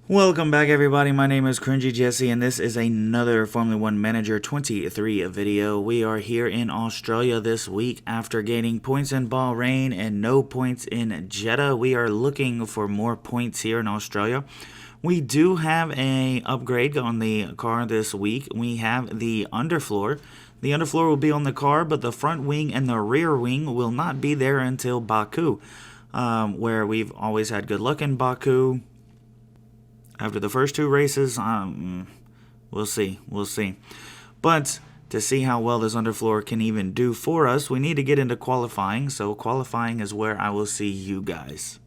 Welcome back, everybody. My name is CringeyJesse, and this is another Formula 1 Manager 23 video. We are here in Australia this week after gaining points in Bahrain and no points in Jeddah. We are looking for more points here in Australia. We do have an upgrade on the car this week. We have the underfloor. The underfloor will be on the car, but the front wing and the rear wing will not be there until Baku, where we've always had good luck in Baku. After the first two races, we'll see. But to see how well this underfloor can even do for us, we need to get into qualifying. So qualifying is where I will see you guys.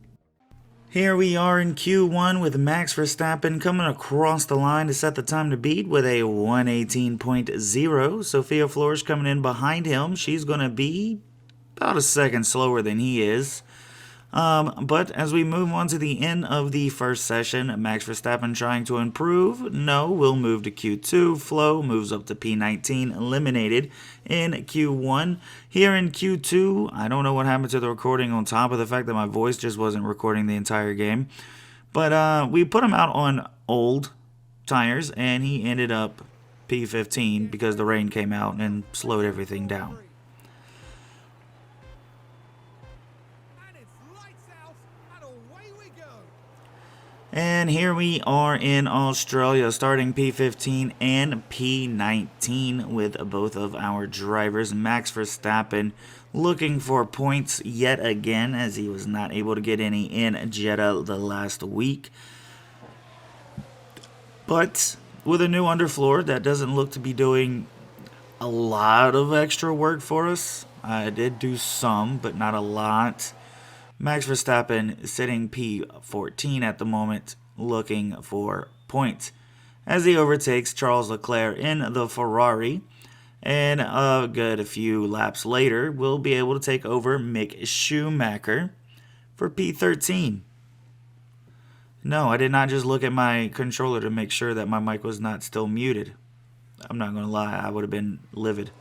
Here we are in Q1 with Max Verstappen coming across the line to set the time to beat with a 1:18.0. Sophia Flores coming in behind him. She's going to be about a second slower than he is. But as we move on to the end of the first session, Max Verstappen trying to improve. No, we'll move to Q2. Flo moves up to P19, eliminated in Q1. Here in Q2, I don't know what happened to the recording on top of the fact that my voice just wasn't recording the entire game. But we put him out on old tires, and he ended up P15 because the rain came out and slowed everything down. And here we are in Australia, starting P15 and P19 with both of our drivers. Max Verstappen looking for points yet again, as he was not able to get any in Jeddah the last week. But with a new underfloor that doesn't look to be doing a lot of extra work for us. I did do some, but not a lot. Max Verstappen sitting P14 at the moment, looking for points as he overtakes Charles Leclerc in the Ferrari. And a good few laps later, we'll be able to take over Mick Schumacher for P13. No, I did not just look at my controller to make sure that my mic was not still muted. I'm not going to lie, I would have been livid.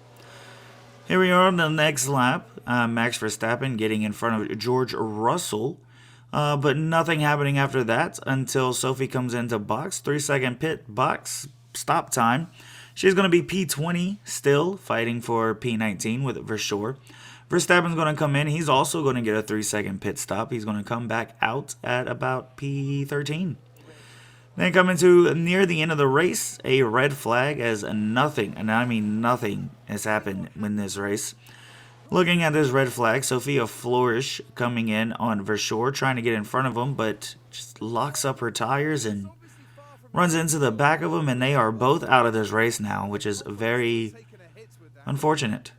Here we are on the next lap. Max Verstappen getting in front of George Russell. But nothing happening after that until Sophie comes into box. 3-second pit box stop time. She's going to be P20 still, fighting for P19 with it for sure. Verstappen's going to come in. He's also going to get a 3-second pit stop. He's going to come back out at about P13. Then coming to near the end of the race, a red flag as nothing, and I mean nothing, has happened in this race. Looking at this red flag, Sophia Flores coming in on Versure, trying to get in front of him, but just locks up her tires and runs into the back of him, and they are both out of this race now, which is very unfortunate.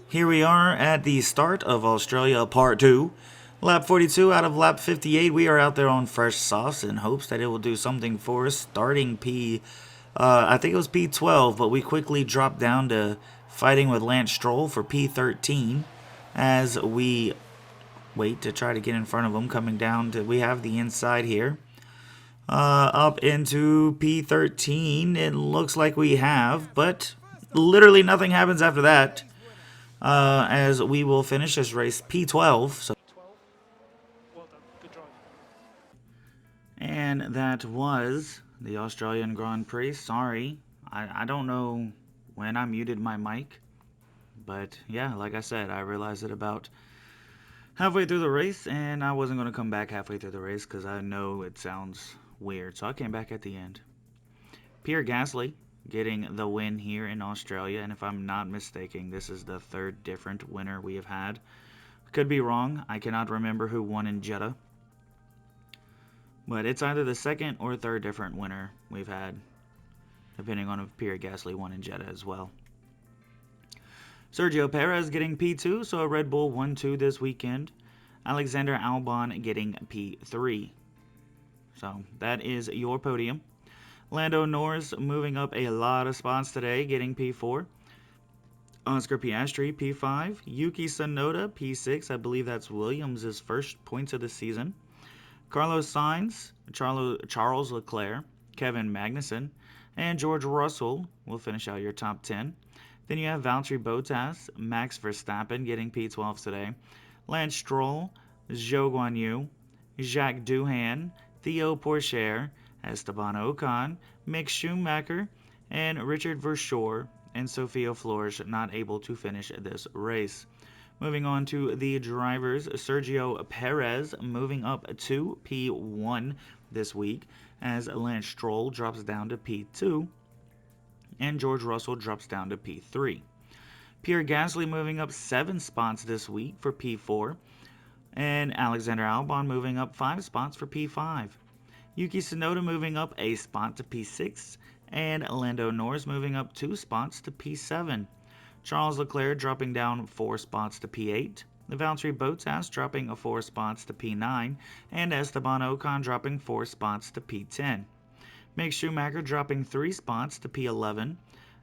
Here we are at the start of Australia Part 2. Lap 42 out of lap 58. We are out there on fresh softs in hopes that it will do something for us. Starting I think it was P12, but we quickly dropped down to fighting with Lance Stroll for P13 as we wait to try to get in front of him. Coming down to, we have the inside here. Up into P13, it looks like we have, but literally nothing happens after that. As we will finish this race P12. So. And that was the Australian Grand Prix. Sorry, I don't know when I muted my mic. But yeah, like I said, I realized it about halfway through the race, and I wasn't going to come back halfway through the race because I know it sounds weird. So I came back at the end. Pierre Gasly getting the win here in Australia, and if I'm not mistaken, this is the third different winner we have had. Could be wrong. I cannot remember who won in Jeddah. But it's either the second or third different winner we've had, depending on if Pierre Gasly won in Jeddah as well. Sergio Perez getting P2, so a Red Bull 1-2 this weekend. Alexander Albon getting P3. So that is your podium. Lando Norris moving up a lot of spots today, getting P4. Oscar Piastri, P5. Yuki Tsunoda, P6. I believe that's Williams' first points of the season. Carlos Sainz, Charles Leclerc, Kevin Magnussen, And George Russell will finish out your top 10. Then you have Valtteri Bottas, Max Verstappen getting P12s today, Lance Stroll, Zhou Guanyu, Jacques Doohan, Theo Pourchaire, Esteban Ocon, Mick Schumacher, and Richard Verschoor and Sophia Flores not able to finish this race. Moving on to the drivers, Sergio Perez moving up to P1 this week as Lance Stroll drops down to P2 and George Russell drops down to P3. Pierre Gasly moving up 7 spots this week for P4 and Alexander Albon moving up 5 spots for P5. Yuki Tsunoda moving up a spot to P6 and Lando Norris moving up 2 spots to P7. Charles Leclerc dropping down 4 spots to P8, Valtteri Bottas dropping 4 spots to P9, and Esteban Ocon dropping 4 spots to P10. Mick Schumacher dropping 3 spots to P11,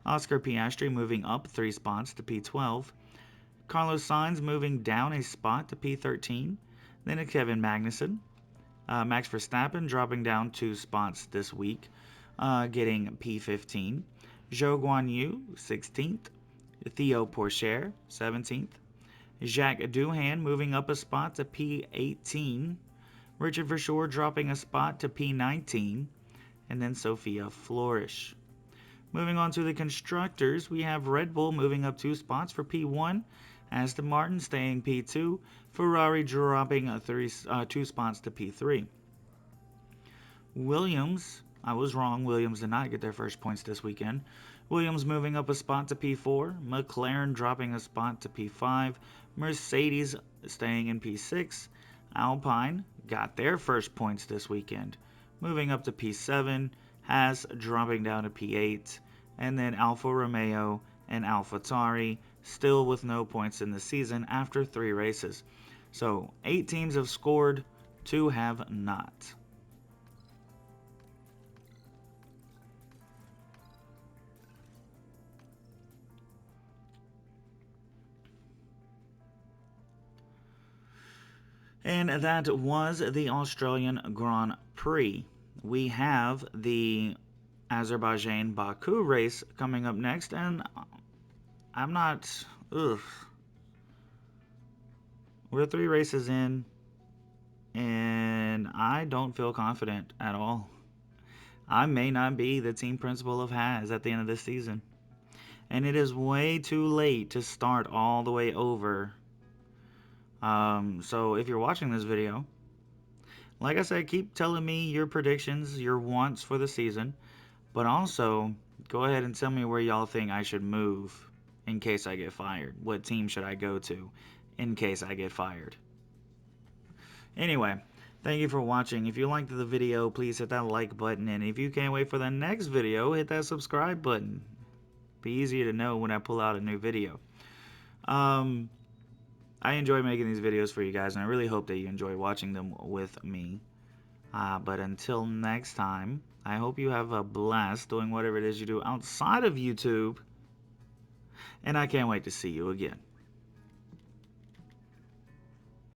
Oscar Piastri moving up 3 spots to P12, Carlos Sainz moving down a spot to P13, then Kevin Magnussen, Max Verstappen dropping down 2 spots this week, getting P15, Zhou Guanyu 16th, Theo Pourchaire, 17th. Jacques Doohan moving up a spot to P18. Richard Verschoor dropping a spot to P19. And then Sophia Flores. Moving on to the constructors, we have Red Bull moving up 2 spots for P1. Aston Martin staying P2. Ferrari dropping 2 spots to P3. Williams, I was wrong. Williams did not get their first points this weekend. Williams moving up a spot to P4. McLaren dropping a spot to P5. Mercedes staying in P6. Alpine got their first points this weekend, moving up to P7. Haas dropping down to P8. And then Alfa Romeo and AlphaTauri still with no points in the season after 3 races. So 8 teams have scored, 2 have not. And that was the Australian Grand Prix. We have the Azerbaijan Baku race coming up next, and I'm not. We're 3 races in, and I don't feel confident at all. I may not be the team principal of Haas at the end of this season. And it is way too late to start all the way over. So if you're watching this video, like I said, keep telling me your predictions, your wants for the season, but also go ahead and tell me where y'all think I should move in case I get fired. What team should I go to in case I get fired? Anyway, thank you for watching. If you liked the video, please hit that like button, and if you can't wait for the next video, hit that subscribe button. Be easier to know when I pull out a new video. I enjoy making these videos for you guys, and I really hope that you enjoy watching them with me. But until next time, I hope you have a blast doing whatever it is you do outside of YouTube, and I can't wait to see you again.